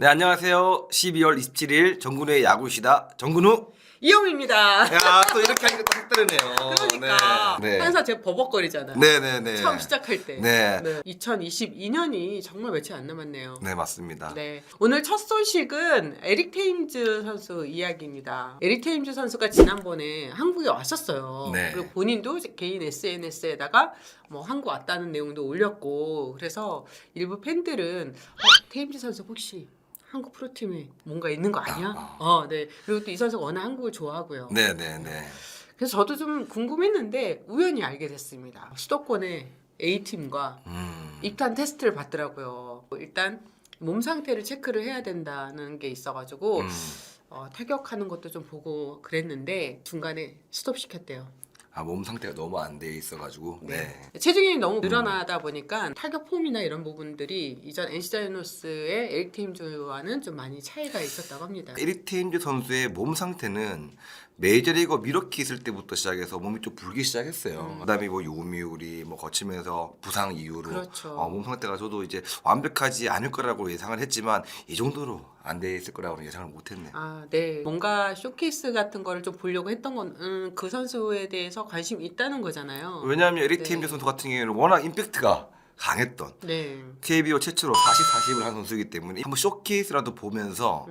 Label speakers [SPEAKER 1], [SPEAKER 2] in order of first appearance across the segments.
[SPEAKER 1] 네, 안녕하세요. 12월 27일 정근우의 야구시다. 정근우.
[SPEAKER 2] 이영입니다.
[SPEAKER 1] 야, 또 이렇게 하니까 또 색다르네요.
[SPEAKER 2] 그러니까
[SPEAKER 1] 네.
[SPEAKER 2] 항상 제가 버벅거리잖아요.
[SPEAKER 1] 네네네.
[SPEAKER 2] 처음 시작할 때.
[SPEAKER 1] 네.
[SPEAKER 2] 2022년이 정말 며칠 안 남았네요.
[SPEAKER 1] 네, 맞습니다.
[SPEAKER 2] 네. 오늘 첫 소식은 에릭 테임즈 선수 이야기입니다. 에릭 테임즈 선수가 지난번에 한국에 왔었어요.
[SPEAKER 1] 네.
[SPEAKER 2] 그리고 본인도 개인 SNS에다가 뭐 한국 왔다는 내용도 올렸고, 그래서 일부 팬들은 테임즈 선수 혹시 한국 프로팀에 뭔가 있는 거 아니야? 네. 그리고 또 이 선수가 워낙 한국을 좋아하고요.
[SPEAKER 1] 네네네.
[SPEAKER 2] 그래서 저도 좀 궁금했는데 우연히 알게 됐습니다. 수도권의 A팀과 입단 테스트를 받더라고요. 일단 몸 상태를 체크를 해야 된다는 게 있어가지고 타격하는 것도 좀 보고 그랬는데 중간에 스톱시켰대요.
[SPEAKER 1] 아, 몸 상태가 너무 안 돼 있어가지고. 네.
[SPEAKER 2] 체중이 너무 늘어나다 보니까 타격 폼이나 이런 부분들이 이전 NC 다이노스의 에릭 테임즈와는 좀 많이 차이가 있었다고 합니다.
[SPEAKER 1] 에릭 테임즈 선수의 몸 상태는 메이저리거 미러키 있을 때부터 시작해서 몸이 좀 불기 시작했어요. 그다음에 뭐 요미우리 뭐 거치면서 부상 이후로
[SPEAKER 2] 그렇죠.
[SPEAKER 1] 몸 상태가 저도 이제 완벽하지 않을 거라고 예상을 했지만 이 정도로 안 돼 있을 거라고는 예상을 못했네.
[SPEAKER 2] 네. 뭔가 쇼케이스 같은 거를 좀 보려고 했던 건 그 선수에 대해서 관심이 있다는 거잖아요.
[SPEAKER 1] 왜냐하면 에릭
[SPEAKER 2] 네.
[SPEAKER 1] 테임즈 선수 같은 경우에는 워낙 임팩트가 강했던
[SPEAKER 2] 네.
[SPEAKER 1] KBO 최초로 40을 한 선수이기 때문에 한번 쇼케이스라도 보면서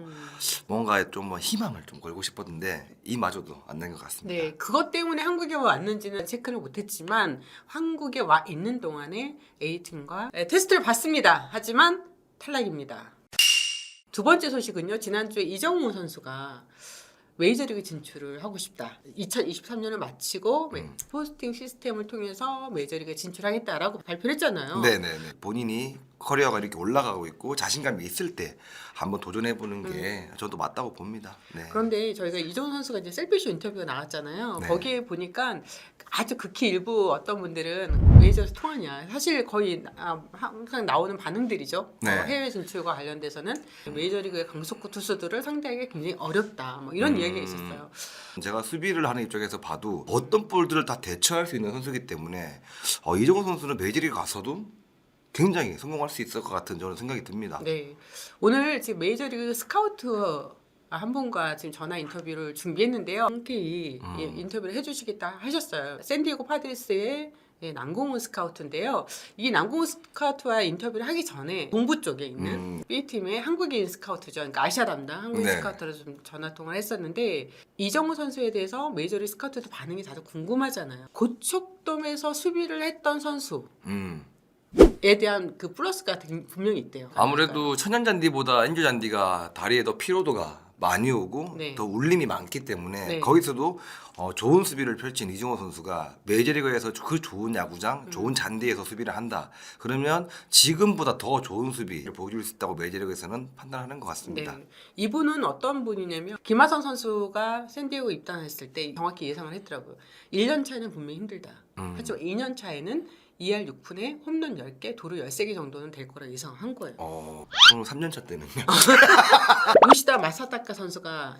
[SPEAKER 1] 뭔가 좀 희망을 좀 걸고 싶었는데 이마저도 안 된 것 같습니다.
[SPEAKER 2] 네, 그것 때문에 한국에 왔는지는 체크를 못했지만 한국에 와 있는 동안에 A팀과 테스트를 받습니다. 하지만 탈락입니다. 두 번째 소식은요. 지난주에 이정우 선수가 메이저리그 진출을 하고 싶다. 2023년을 마치고 포스팅 시스템을 통해서 메이저리그에 진출하겠다라고 발표를 했잖아요.
[SPEAKER 1] 네네네. 본인이 커리어가 이렇게 올라가고 있고 자신감이 있을 때 한번 도전해보는 게 저도 맞다고 봅니다. 네.
[SPEAKER 2] 그런데 저희가 이정우 선수가 이제 셀피쇼 인터뷰가 나왔잖아요.
[SPEAKER 1] 네.
[SPEAKER 2] 거기에 보니까 아주 극히 일부 어떤 분들은 메이저에서 통하냐. 사실 거의 항상 나오는 반응들이죠.
[SPEAKER 1] 네.
[SPEAKER 2] 해외 진출과 관련돼서는 메이저리그의 강속구 투수들을 상대하기 굉장히 어렵다. 뭐 이런 이야기가 있었어요.
[SPEAKER 1] 제가 수비를 하는 입장에서 봐도 어떤 볼들을 다 대처할 수 있는 선수이기 때문에 이정우 선수는 메이저리그 가서도 굉장히 성공할 수 있을 것 같은 저는 생각이 듭니다.
[SPEAKER 2] 네. 오늘 지금 메이저리그 스카우트 한 분과 지금 전화 인터뷰를 준비했는데요. 흔쾌히 인터뷰를 해주시겠다 하셨어요. 샌디에고 파드레스의 남궁훈 스카우트인데요. 이 남궁훈 스카우트와 인터뷰를 하기 전에 동부 쪽에 있는 B팀의 한국인 스카우트죠. 그러니까 아시아 담당 한국인
[SPEAKER 1] 네.
[SPEAKER 2] 스카우트로 좀 전화 통화를 했었는데 이정우 선수에 대해서 메이저리그 스카우트도 반응이 다들 궁금하잖아요. 고척돔에서 수비를 했던 선수. 에 대한 그 플러스가 분명히 있대요.
[SPEAKER 1] 아무래도 천연잔디보다 엔조잔디가 다리에 더 피로도가 많이 오고
[SPEAKER 2] 네.
[SPEAKER 1] 더 울림이 많기 때문에
[SPEAKER 2] 네.
[SPEAKER 1] 거기서도 좋은 수비를 펼친 이정호 선수가 메이저리그에서 그 좋은 야구장, 좋은 잔디에서 수비를 한다. 그러면 지금보다 더 좋은 수비를 보여줄 수 있다고 메이저리그에서는 판단하는 것 같습니다.
[SPEAKER 2] 네. 이분은 어떤 분이냐면 김하성 선수가 샌디에고 입단했을 때 정확히 예상을 했더라고요. 1년 차에는 분명히 힘들다. 하지만 2년 차에는 2할 6푼에 홈런 10개, 도루 13개 정도는 될 거라 예상한 거예요.
[SPEAKER 1] 그럼 3년차 때는요?
[SPEAKER 2] 요시다 마사타카 선수가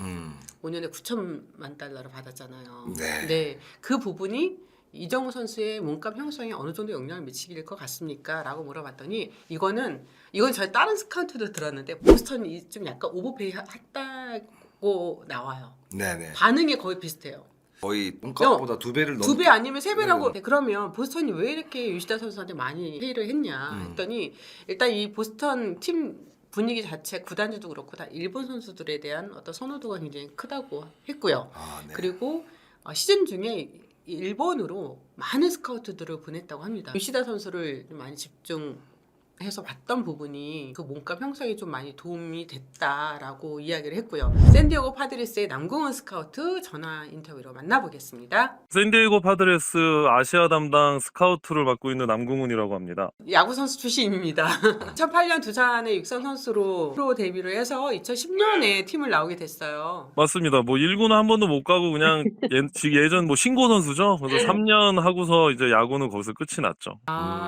[SPEAKER 2] 5년에 9천만 달러를 받았잖아요.
[SPEAKER 1] 네.
[SPEAKER 2] 그 부분이 이정우 선수의 몸값 형성에 어느 정도 영향을 미치길 것 같습니까? 라고 물어봤더니 이건 저희 다른 스카우트도 들었는데 보스턴이 좀 약간 오버페이 했다고 나와요.
[SPEAKER 1] 네네.
[SPEAKER 2] 반응이 거의 비슷해요.
[SPEAKER 1] 거의 몸값보다 2배를
[SPEAKER 2] 두 배 아니면 3배라고. 그러면 보스턴이 왜 이렇게 요시다 선수한테 많이 회의를 했냐 했더니 일단 이 보스턴 팀 분위기 자체 구단주도 그렇고 다 일본 선수들에 대한 어떤 선호도가 굉장히 크다고 했고요.
[SPEAKER 1] 네.
[SPEAKER 2] 그리고 시즌 중에 일본으로 많은 스카우트들을 보냈다고 합니다. 요시다 선수를 많이 집중해서 봤던 부분이 그 몸값 형성에 좀 많이 도움이 됐다라고 이야기를 했고요. 샌디에고 파드레스의 남궁훈 스카우트 전화 인터뷰로 만나보겠습니다.
[SPEAKER 3] 샌디에고 파드레스 아시아 담당 스카우트를 맡고 있는 남궁훈이라고 합니다.
[SPEAKER 2] 야구 선수 출신입니다. 2008년 두산의 육상 선수로 프로 데뷔를 해서 2010년에 팀을 나오게 됐어요.
[SPEAKER 3] 맞습니다. 뭐 1군은 한 번도 못 가고 그냥 예전 뭐 신고 선수죠. 그래서 3년 하고서 이제 야구는 거기서 끝이 났죠.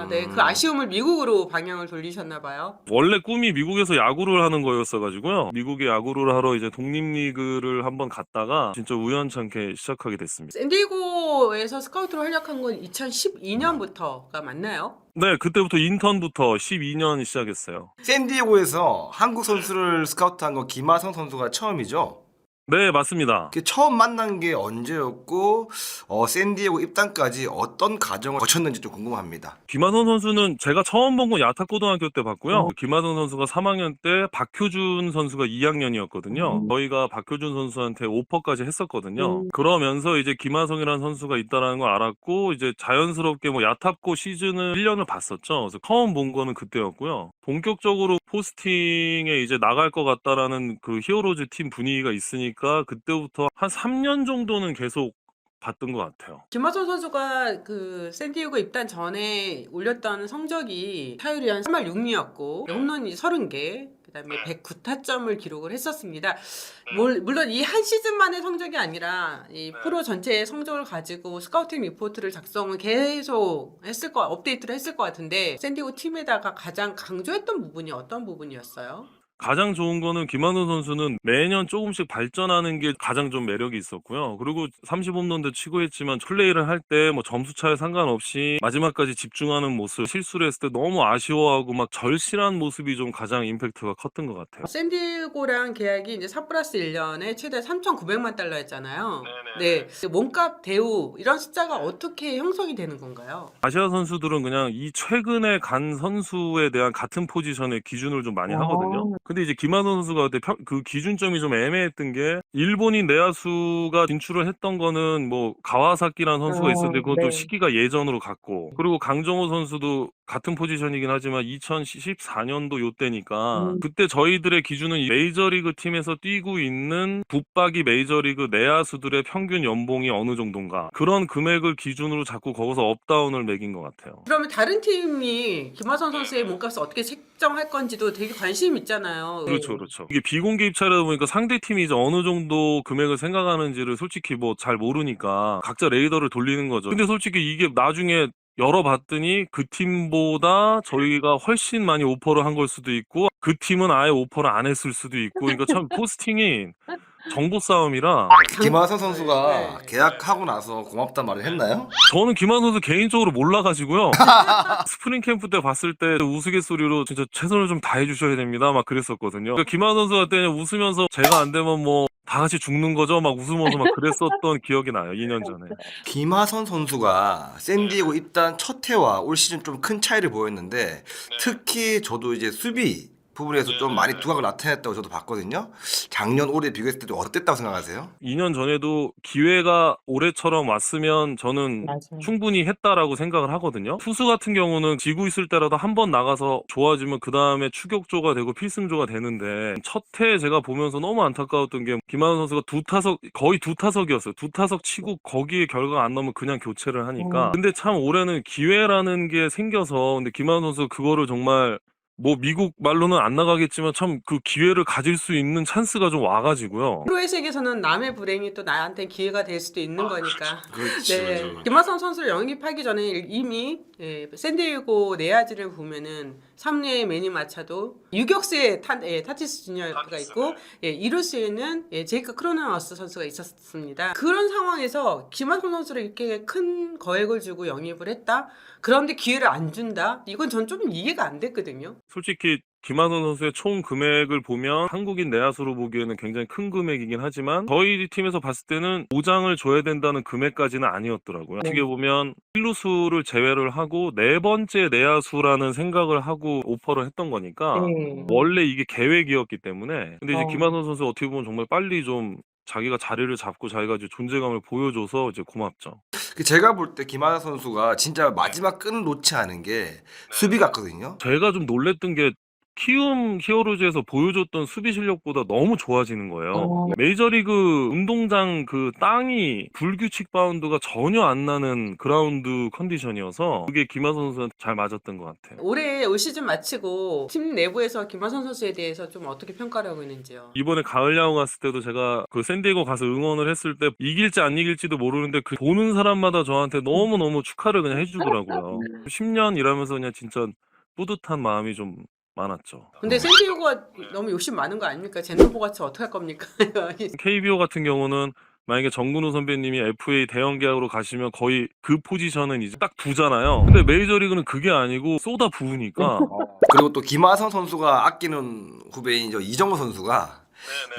[SPEAKER 2] 네, 그 아쉬움을 미국으로 방향을 방향을 돌리셨나 봐요.
[SPEAKER 3] 원래 꿈이 미국에서 야구를 하는 거였어가지고요. 미국에 야구를 하러 이제 독립리그를 한번 갔다가 진짜 우연찮게 시작하게 됐습니다.
[SPEAKER 2] 샌디에고에서 스카우트로 활약한 건 2012년부터가 맞나요?
[SPEAKER 3] 네, 그때부터 인턴부터 12년 시작했어요.
[SPEAKER 1] 샌디에고에서 한국 선수를 스카우트한 건 김하성 선수가 처음이죠.
[SPEAKER 3] 네, 맞습니다.
[SPEAKER 1] 그 처음 만난 게 언제였고 샌디에고 입단까지 어떤 과정을 거쳤는지 좀 궁금합니다.
[SPEAKER 3] 김하성 선수는 제가 처음 본 건 야탁고등학교 때 봤고요. 김하성 선수가 3학년 때 박효준 선수가 2학년이었거든요. 저희가 박효준 선수한테 오퍼까지 했었거든요. 그러면서 이제 김하성이라는 선수가 있다라는 걸 알았고 이제 자연스럽게 뭐 야탁고 시즌을 1년을 봤었죠. 그래서 처음 본 거는 그때였고요. 본격적으로 포스팅에 이제 나갈 것 같다라는 그 히어로즈 팀 분위기가 있으니까 그때부터 한 3년 정도는 계속 봤던 것 같아요.
[SPEAKER 2] 김하성 선수가 그 샌디에고 입단 전에 올렸던 성적이 타율이 한 3할 6리였고 홈런이 30개, 그다음에 109타점을 기록을 했었습니다. 물론 이 한 시즌만의 성적이 아니라 이 프로 전체의 성적을 가지고 스카우팅 리포트를 작성을 계속 업데이트를 했을 것 같은데 샌디에고 팀에다가 가장 강조했던 부분이 어떤 부분이었어요?
[SPEAKER 3] 가장 좋은 거는 김한우 선수는 매년 조금씩 발전하는 게 가장 좀 매력이 있었고요. 그리고 30홈런도 치고 했지만 플레이를 할 때 뭐 점수 차에 상관없이 마지막까지 집중하는 모습, 실수를 했을 때 너무 아쉬워하고 막 절실한 모습이 좀 가장 임팩트가 컸던 것 같아요.
[SPEAKER 2] 샌디에고랑 계약이 이제 4+1년에 최대 3,900만 달러였잖아요. 네. 몸값 대우 이런 숫자가 어떻게 형성이 되는 건가요?
[SPEAKER 3] 아시아 선수들은 그냥 이 최근에 간 선수에 대한 같은 포지션의 기준을 좀 많이 하거든요. 근데 이제 김한호 선수가 그때 그 기준점이 좀 애매했던 게 일본인 내야수가 진출을 했던 거는 뭐 가와사키라는 선수가 있었는데 그것도 시기가 예전으로 갔고 그리고 강정호 선수도 같은 포지션이긴 하지만 2014년도 요때니까 그때 저희들의 기준은 이 메이저리그 팀에서 뛰고 있는 붙박이 메이저리그 내야수들의 평균 연봉이 어느 정도인가 그런 금액을 기준으로 자꾸 거기서 업다운을 매긴 것 같아요.
[SPEAKER 2] 그러면 다른 팀이 김하성 선수의 몸값을 어떻게 책정할 건지도 되게 관심 있잖아요.
[SPEAKER 3] 그렇죠, 그렇죠. 이게 비공개 입찰이다 보니까 상대 팀이 이제 어느 정도 금액을 생각하는지를 솔직히 뭐 잘 모르니까 각자 레이더를 돌리는 거죠. 근데 솔직히 이게 나중에 열어봤더니 그 팀보다 저희가 훨씬 많이 오퍼를 한 걸 수도 있고 그 팀은 아예 오퍼를 안 했을 수도 있고 그러니까 참 포스팅이 정보 싸움이라
[SPEAKER 1] 김하성 선수가
[SPEAKER 2] 네.
[SPEAKER 1] 계약하고 나서 고맙단 말을 했나요?
[SPEAKER 3] 저는 김한 선수 개인적으로 몰라가지고요. 스프링 캠프 때 봤을 때 우스갯소리로 진짜 최선을 좀 다해 주셔야 됩니다. 막 그랬었거든요. 그러니까 김한 선수가 그때 웃으면서 제가 안 되면 뭐 다 같이 죽는 거죠. 막 웃으면서 막 그랬었던 기억이 나요. 2년 전에.
[SPEAKER 1] 김하성 선수가 샌디에고 입단 첫 해와 올 시즌 좀 큰 차이를 보였는데 특히 저도 이제 수비 부분에서 좀 많이 두각을 나타냈다고 저도 봤거든요. 작년 올해 비교했을 때도 어땠다고 생각하세요?
[SPEAKER 3] 2년 전에도 기회가 올해처럼 왔으면 저는 충분히 했다라고 생각을 하거든요. 투수 같은 경우는 지고 있을 때라도 한 번 나가서 좋아지면 그 다음에 추격조가 되고 필승조가 되는데 첫 해 제가 보면서 너무 안타까웠던 게 김하은 선수가 거의 두 타석이었어요. 두 타석 치고 거기에 결과가 안 나오면 그냥 교체를 하니까. 근데 참 올해는 기회라는 게 생겨서 근데 김하은 선수 그거를 정말 뭐 미국 말로는 안 나가겠지만 참 그 기회를 가질 수 있는 찬스가 좀 와가지고요.
[SPEAKER 2] 프로의 세계에서는 남의 불행이 또 나한테 기회가 될 수도 있는 거니까.
[SPEAKER 1] 그렇죠.
[SPEAKER 2] 네. 김하성 선수를 영입하기 전에 이미 샌디에고 내야지를 보면은 3루에 매니 마차도, 유격수에 타티스 주니어가 있고, 이루수에는 제이크 크로나워스 선수가 있었습니다. 그런 상황에서 김하성 선수를 이렇게 큰 거액을 주고 영입을 했다. 그런데 기회를 안 준다. 이건 전 좀 이해가 안 됐거든요.
[SPEAKER 3] 솔직히 김하선 선수의 총 금액을 보면 한국인 내야수로 보기에는 굉장히 큰 금액이긴 하지만 저희 팀에서 봤을 때는 보장을 줘야 된다는 금액까지는 아니었더라고요. 어떻게 보면 1루수를 제외를 하고 네 번째 내야수라는 생각을 하고 오퍼를 했던 거니까 원래 이게 계획이었기 때문에 근데 이제 김하선 선수 어떻게 보면 정말 빨리 좀 자기가 자리를 잡고 자기가 이제 존재감을 보여줘서 이제 고맙죠.
[SPEAKER 1] 제가 볼 때 김하성 선수가 진짜 마지막 끈을 놓지 않은 게 수비 같거든요.
[SPEAKER 3] 제가 좀 놀랬던 게 키움 히어로즈에서 보여줬던 수비 실력보다 너무 좋아지는 거예요. 메이저리그 운동장 그 땅이 불규칙 바운드가 전혀 안 나는 그라운드 컨디션이어서 그게 김하성 선수한테 잘 맞았던 것 같아요.
[SPEAKER 2] 올해 올 시즌 마치고 팀 내부에서 김하성 선수에 대해서 좀 어떻게 평가를 하고 있는지요?
[SPEAKER 3] 이번에 가을 야구 갔을 때도 제가 그 샌디에고 가서 응원을 했을 때 이길지 안 이길지도 모르는데 그 보는 사람마다 저한테 너무너무 축하를 그냥 해주더라고요. 10년 일하면서 그냥 진짜 뿌듯한 마음이 좀 많았죠.
[SPEAKER 2] 근데 샌디에고가 너무 욕심 많은 거 아닙니까? 젠더보 같이 어떻게 할 겁니까?
[SPEAKER 3] KBO 같은 경우는 만약에 정근우 선배님이 FA 대형 계약으로 가시면 거의 그 포지션은 이제 딱 두잖아요. 근데 메이저리그는 그게 아니고 쏟아 부으니까
[SPEAKER 1] 그리고 또 김하성 선수가 아끼는 후배인 이정우 선수가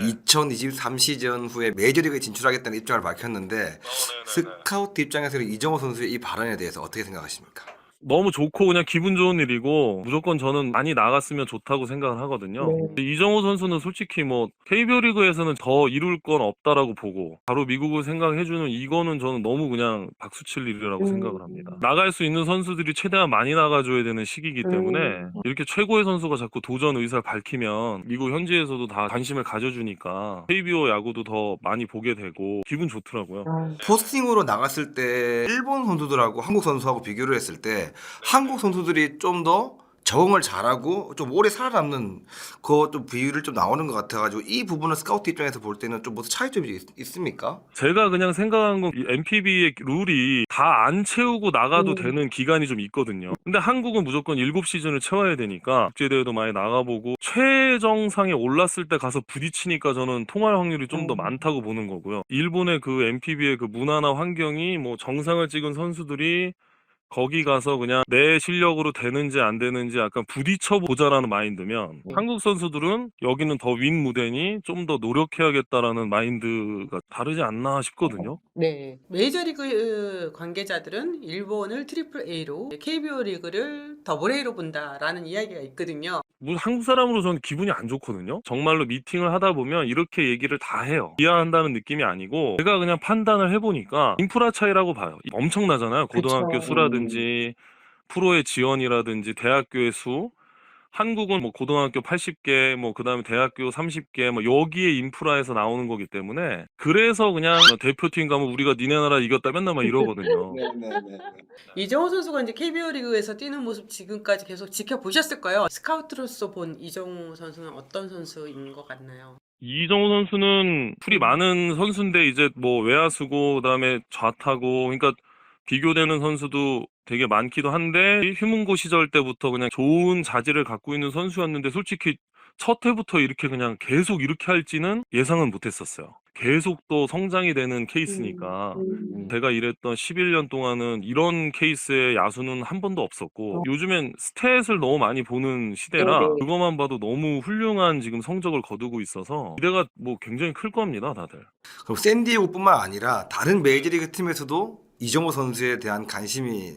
[SPEAKER 1] 2023 시즌 후에 메이저리그에 진출하겠다는 입장을 밝혔는데 스카우트 입장에서는 이정우 선수의 이 발언에 대해서 어떻게 생각하십니까?
[SPEAKER 3] 너무 좋고 그냥 기분 좋은 일이고 무조건 저는 많이 나갔으면 좋다고 생각을 하거든요. 근데 이정우 선수는 솔직히 뭐 KBO 리그에서는 더 이룰 건 없다라고 보고 바로 미국을 생각해주는 이거는 저는 너무 그냥 박수칠 일이라고 생각을 합니다. 나갈 수 있는 선수들이 최대한 많이 나가줘야 되는 시기이기 때문에 이렇게 최고의 선수가 자꾸 도전 의사를 밝히면 미국 현지에서도 다 관심을 가져주니까 KBO 야구도 더 많이 보게 되고 기분 좋더라고요.
[SPEAKER 1] 포스팅으로 나갔을 때 일본 선수들하고 한국 선수하고 비교를 했을 때 한국 선수들이 좀 더 적응을 잘하고 좀 오래 살아남는 그 좀 비율을 좀 나오는 것 같아가지고 이 부분은 스카우트 입장에서 볼 때는 좀 무슨 차이점이 있습니까?
[SPEAKER 3] 제가 그냥 생각한 건 이 NPB의 룰이 다 안 채우고 나가도 되는 기간이 좀 있거든요. 근데 한국은 무조건 7시즌을 채워야 되니까 국제대회도 많이 나가보고 최정상에 올랐을 때 가서 부딪히니까 저는 통할 확률이 좀 더 많다고 보는 거고요. 일본의 그 NPB의 그 문화나 환경이 뭐 정상을 찍은 선수들이 거기 가서 그냥 내 실력으로 되는지 안 되는지 약간 부딪혀 보자라는 마인드면 한국 선수들은 여기는 더 윈 무대니 좀 더 노력해야겠다라는 마인드가 다르지 않나 싶거든요.
[SPEAKER 2] 네. 메이저리그 관계자들은 일본을 트리플 A로 KBO 리그를 더블 A로 본다라는 이야기가 있거든요.
[SPEAKER 3] 뭐 한국 사람으로 저는 기분이 안 좋거든요. 정말로 미팅을 하다 보면 이렇게 얘기를 다 해요. 비하한다는 느낌이 아니고 제가 그냥 판단을 해보니까 인프라 차이라고 봐요. 엄청나잖아요. 고등학교
[SPEAKER 2] 그쵸.
[SPEAKER 3] 수라든지 프로의 지원이라든지 대학교의 수. 한국은 뭐 고등학교 80개, 뭐 그다음에 대학교 30개, 뭐 여기에 인프라에서 나오는 거기 때문에 그래서 그냥 대표팀 가면 우리가 니네 나라 이겼다 맨날 막 이러거든요.
[SPEAKER 2] 이정우 선수가 이제 KBO 리그에서 뛰는 모습 지금까지 계속 지켜보셨을 거예요. 스카우트로서 본 이정우 선수는 어떤 선수인 것 같나요?
[SPEAKER 3] 이정우 선수는 풀이 많은 선수인데 이제 뭐 외야수고 그다음에 좌타고 그러니까 비교되는 선수도 되게 많기도 한데 휴문고 시절 때부터 그냥 좋은 자질을 갖고 있는 선수였는데 솔직히 첫 해부터 이렇게 그냥 계속 이렇게 할지는 예상은 못했었어요. 계속 또 성장이 되는 케이스니까 제가 일했던 11년 동안은 이런 케이스의 야수는 한 번도 없었고 요즘엔 스탯을 너무 많이 보는 시대라 그것만 봐도 너무 훌륭한 지금 성적을 거두고 있어서 기대가 뭐 굉장히 클 겁니다, 다들.
[SPEAKER 1] 그럼 샌디에고뿐만 아니라 다른 메이저리그 팀에서도 이정우 선수에 대한 관심이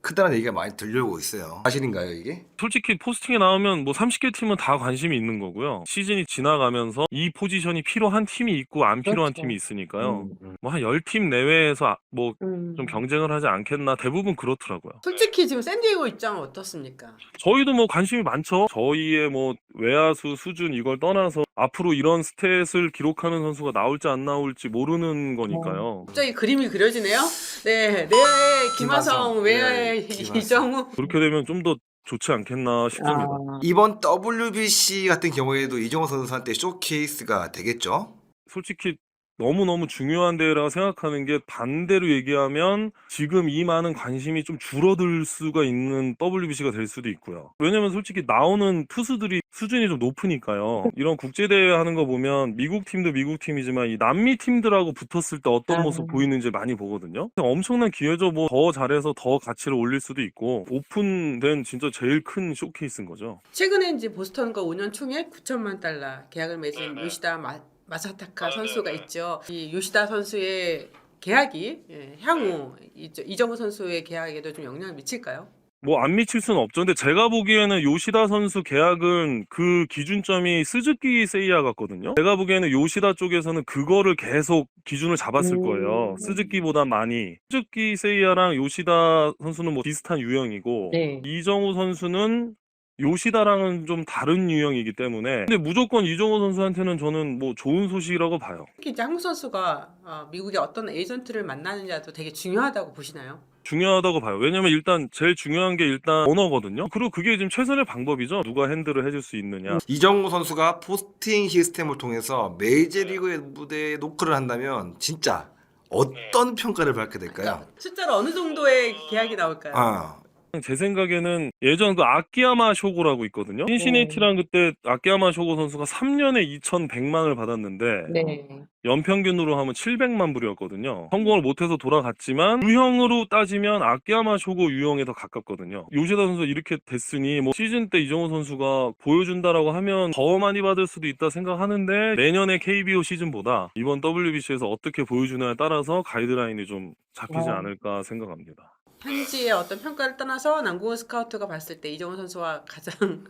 [SPEAKER 1] 크다는 얘기가 많이 들려오고 있어요. 사실인가요, 이게?
[SPEAKER 3] 솔직히 포스팅에 나오면 뭐 30개 팀은 다 관심이 있는 거고요. 시즌이 지나가면서 이 포지션이 필요한 팀이 있고 안 필요한
[SPEAKER 2] 그렇죠.
[SPEAKER 3] 팀이 있으니까요. 뭐 한 10팀 내외에서 뭐 좀 경쟁을 하지 않겠나 대부분 그렇더라고요.
[SPEAKER 2] 솔직히 지금 샌디에고 입장은 어떻습니까?
[SPEAKER 3] 저희도 뭐 관심이 많죠. 저희의 뭐 외야수 수준 이걸 떠나서 앞으로 이런 스탯을 기록하는 선수가 나올지 안 나올지 모르는 거니까요.
[SPEAKER 2] 갑자기 그림이 그려지네요. 네, 내야의 김하성, 외야의
[SPEAKER 1] 김하성.
[SPEAKER 2] 이정우.
[SPEAKER 3] 그렇게 되면 좀 더 좋지 않겠나 싶습니다.
[SPEAKER 1] 이번 WBC 같은 경우에도 이정우 선수한테 쇼케이스가 되겠죠?
[SPEAKER 3] 솔직히 너무너무 중요한 대회라고 생각하는 게 반대로 얘기하면 지금 이 많은 관심이 좀 줄어들 수가 있는 WBC가 될 수도 있고요. 왜냐면 솔직히 나오는 투수들이 수준이 좀 높으니까요. 이런 국제대회 하는 거 보면 미국 팀도 미국 팀이지만 이 남미 팀들하고 붙었을 때 어떤 모습 보이는지 많이 보거든요. 엄청난 기회죠. 뭐 더 잘해서 더 가치를 올릴 수도 있고 오픈된 진짜 제일 큰 쇼케이스인 거죠.
[SPEAKER 2] 최근에 이제 보스턴과 5년 총액 9천만 달러 계약을 맺은 요시다 마사타카 선수가 있죠. 이 요시다 선수의 계약이 향후 이정우 선수의 계약에도 좀 영향을 미칠까요?
[SPEAKER 3] 뭐 안 미칠 수는 없죠. 근데 제가 보기에는 요시다 선수 계약은 그 기준점이 스즈키 세이야 같거든요. 제가 보기에는 요시다 쪽에서는 그거를 계속 기준을 잡았을 거예요. 스즈키보다 많이. 스즈키 세이야랑 요시다 선수는 뭐 비슷한 유형이고 이정우 선수는 요시다랑은 좀 다른 유형이기 때문에 근데 무조건 이정우 선수한테는 저는 뭐 좋은 소식이라고 봐요.
[SPEAKER 2] 특히 이제 한국 선수가 미국의 어떤 에이전트를 만나느냐도 되게 중요하다고 보시나요?
[SPEAKER 3] 중요하다고 봐요. 왜냐면 일단 제일 중요한 게 일단 언어거든요. 그리고 그게 지금 최선의 방법이죠. 누가 핸들을 해줄 수 있느냐.
[SPEAKER 1] 이정우 선수가 포스팅 시스템을 통해서 메이저리그의 무대에 노크를 한다면 진짜 어떤 평가를 받게 될까요?
[SPEAKER 2] 숫자로 어느 정도의 계약이 나올까요?
[SPEAKER 3] 제 생각에는 예전 그 아키야마 쇼고라고 있거든요. 신시내티랑 그때 아키야마 쇼고 선수가 3년에 2,100만을 받았는데
[SPEAKER 2] 네.
[SPEAKER 3] 연평균으로 하면 700만 불이었거든요. 성공을 못해서 돌아갔지만 유형으로 따지면 아키야마 쇼고 유형에 더 가깝거든요. 요시다 선수가 이렇게 됐으니 뭐 시즌 때 이정우 선수가 보여준다라고 하면 더 많이 받을 수도 있다 생각하는데 내년에 KBO 시즌보다 이번 WBC에서 어떻게 보여주냐에 따라서 가이드라인이 좀 잡히지 않을까 생각합니다.
[SPEAKER 2] 현지의 어떤 평가를 떠나서 남궁훈 스카우트가 봤을 때 이정우 선수와 가장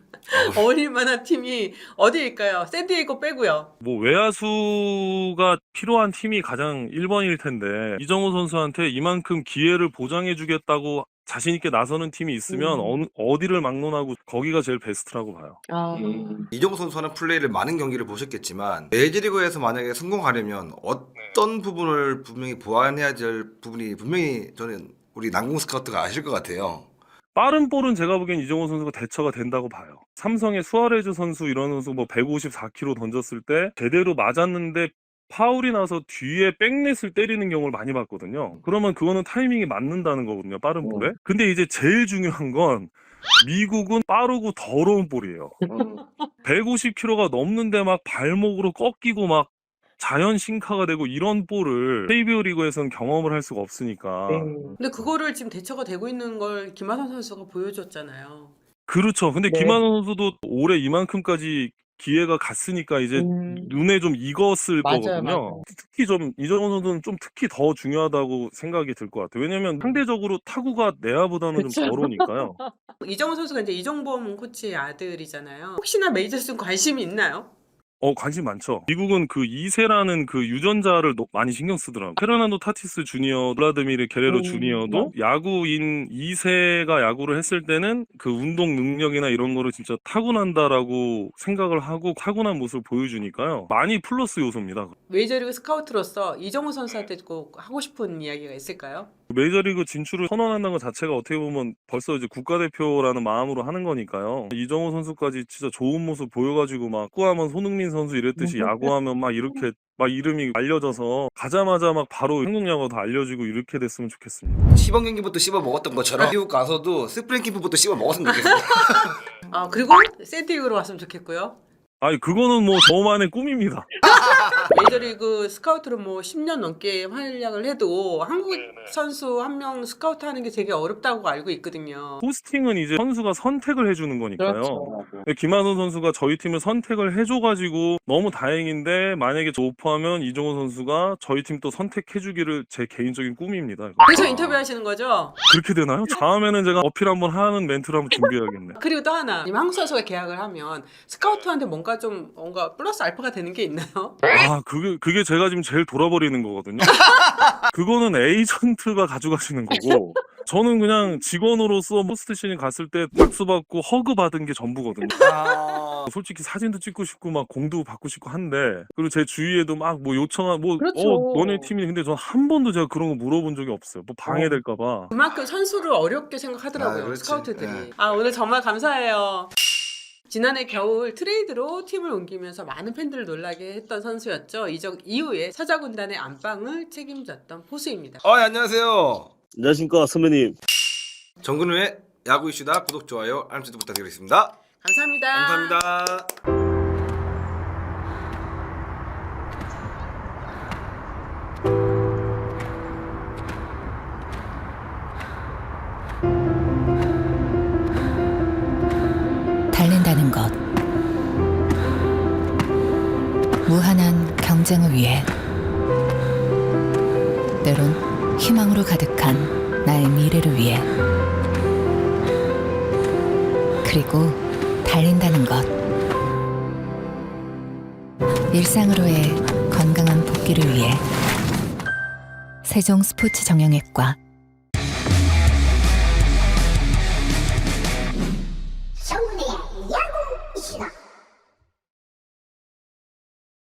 [SPEAKER 2] 어울릴 만한 팀이 어디일까요? 샌디에이고 빼고요.
[SPEAKER 3] 뭐 외야수가 필요한 팀이 가장 1번일 텐데 이정우 선수한테 이만큼 기회를 보장해 주겠다고 자신 있게 나서는 팀이 있으면 어디를 막론하고 거기가 제일 베스트라고 봐요.
[SPEAKER 1] 이정우 선수 하는 플레이를 많은 경기를 보셨겠지만 메이저리그에서 만약에 성공하려면 어떤 부분을 분명히 보완해야 될 부분이 분명히 저는 우리 남궁 스카우트가 아실 것 같아요.
[SPEAKER 3] 빠른 볼은 제가 보기엔 이정우 선수가 대처가 된다고 봐요. 삼성의 수아레즈 선수 이런 선수 뭐 154km 던졌을 때 제대로 맞았는데 파울이 나서 뒤에 백넷을 때리는 경우를 많이 봤거든요. 그러면 그거는 타이밍이 맞는다는 거거든요. 빠른 볼에. 근데 이제 제일 중요한 건 미국은 빠르고 더러운 볼이에요. 150km가 넘는데 막 발목으로 꺾이고 막 자연 신카가 되고 이런 볼을 KBO 리그에서는 경험을 할 수가 없으니까.
[SPEAKER 2] 근데 그거를 지금 대처가 되고 있는 걸 김하성 선수가 보여줬잖아요.
[SPEAKER 3] 그렇죠. 근데 김하성 선수도 올해 이만큼까지 기회가 갔으니까 이제 눈에 좀 익었을 거거든요. 특히 좀 이정우 선수는 좀 특히 더 중요하다고 생각이 들 것 같아요. 왜냐면 상대적으로 타구가 내야보다는 좀 덜으니까요.
[SPEAKER 2] 이정우 선수가 이제 이종범 코치의 아들이잖아요. 혹시나 메이저스 관심이 있나요?
[SPEAKER 3] 관심 많죠. 미국은 그 2세라는 그 유전자를 많이 신경 쓰더라고요. 페르난도 타티스 주니어, 블라드미르 게레로 주니어도 야구인 2세가 야구를 했을 때는 그 운동 능력이나 이런 거를 진짜 타고난다라고 생각을 하고 타고난 모습을 보여주니까요. 많이 플러스 요소입니다.
[SPEAKER 2] 메이저리그 스카우트로서 이정우 선수한테 꼭 하고 싶은 이야기가 있을까요?
[SPEAKER 3] 메이저리그 진출을 선언한다는 것 자체가 어떻게 보면 벌써 이제 국가대표라는 마음으로 하는 거니까요. 이정우 선수까지 진짜 좋은 모습 보여가지고 막 축구하면 손흥민 선수 이랬듯이 야구하면 막 이렇게 막 이름이 알려져서 가자마자 막 바로 한국 야구가 다 알려지고 이렇게 됐으면 좋겠습니다.
[SPEAKER 1] 시범 경기부터 씹어 먹었던 것처럼 미국 가서도 스프링 캠프부터 씹어 먹었으면 좋겠어요.
[SPEAKER 2] 그리고 샌디에이고로 왔으면 좋겠고요.
[SPEAKER 3] 아니 그거는 뭐 저만의 꿈입니다.
[SPEAKER 2] 메이저리그 스카우트로 뭐 10년 넘게 활약을 해도 한국 선수 한 명 스카우트 하는 게 되게 어렵다고 알고 있거든요.
[SPEAKER 3] 포스팅은 이제 선수가 선택을 해주는 거니까요.
[SPEAKER 2] 그렇죠.
[SPEAKER 3] 김하성 선수가 저희 팀을 선택을 해줘가지고 너무 다행인데 만약에 저 오퍼하면 이정우 선수가 저희 팀 또 선택해주기를 제 개인적인 꿈입니다. 이거.
[SPEAKER 2] 그래서 인터뷰하시는 거죠?
[SPEAKER 3] 그렇게 되나요? 다음에는 제가 어필 한번 하는 멘트를 한번 준비해야겠네.
[SPEAKER 2] 그리고 또 하나, 한국 선수가 계약을 하면 스카우트한테 뭔가 플러스 알파가 되는 게 있나요?
[SPEAKER 3] 그게 제가 지금 제일 돌아버리는 거거든요. 그거는 에이전트가 가져가시는 거고 저는 그냥 직원으로서 포스트 시즌 갔을 때 박수 받고 허그 받은 게 전부거든요. 솔직히 사진도 찍고 싶고 막 공도 받고 싶고 한데 그리고 제 주위에도 막 뭐 요청한
[SPEAKER 2] 그렇죠.
[SPEAKER 3] 너네 팀이 근데 전 한 번도 제가 그런 거 물어본 적이 없어요. 뭐 방해될까 봐.
[SPEAKER 2] 그만큼 선수를 어렵게 생각하더라고요,
[SPEAKER 1] 그렇지.
[SPEAKER 2] 스카우트들이.
[SPEAKER 1] 네.
[SPEAKER 2] 오늘 정말 감사해요. 지난해 겨울 트레이드로 팀을 옮기면서 많은 팬들을 놀라게 했던 선수였죠. 이적 이후에 사자군단의 안방을 책임졌던 포수입니다.
[SPEAKER 1] 안녕하세요.
[SPEAKER 4] 안녕하십니까 선배님.
[SPEAKER 1] 정근우의 야구 이슈다 구독 좋아요 알림 설정 부탁드리겠습니다.
[SPEAKER 2] 감사합니다.
[SPEAKER 1] 감사합니다.
[SPEAKER 5] 달린다는 것, 무한한 경쟁을 위해, 때론 희망으로 가득한 나의 미래를 위해, 그리고 달린다는 것, 일상으로의 건강한 복귀를 위해 세종 스포츠 정형외과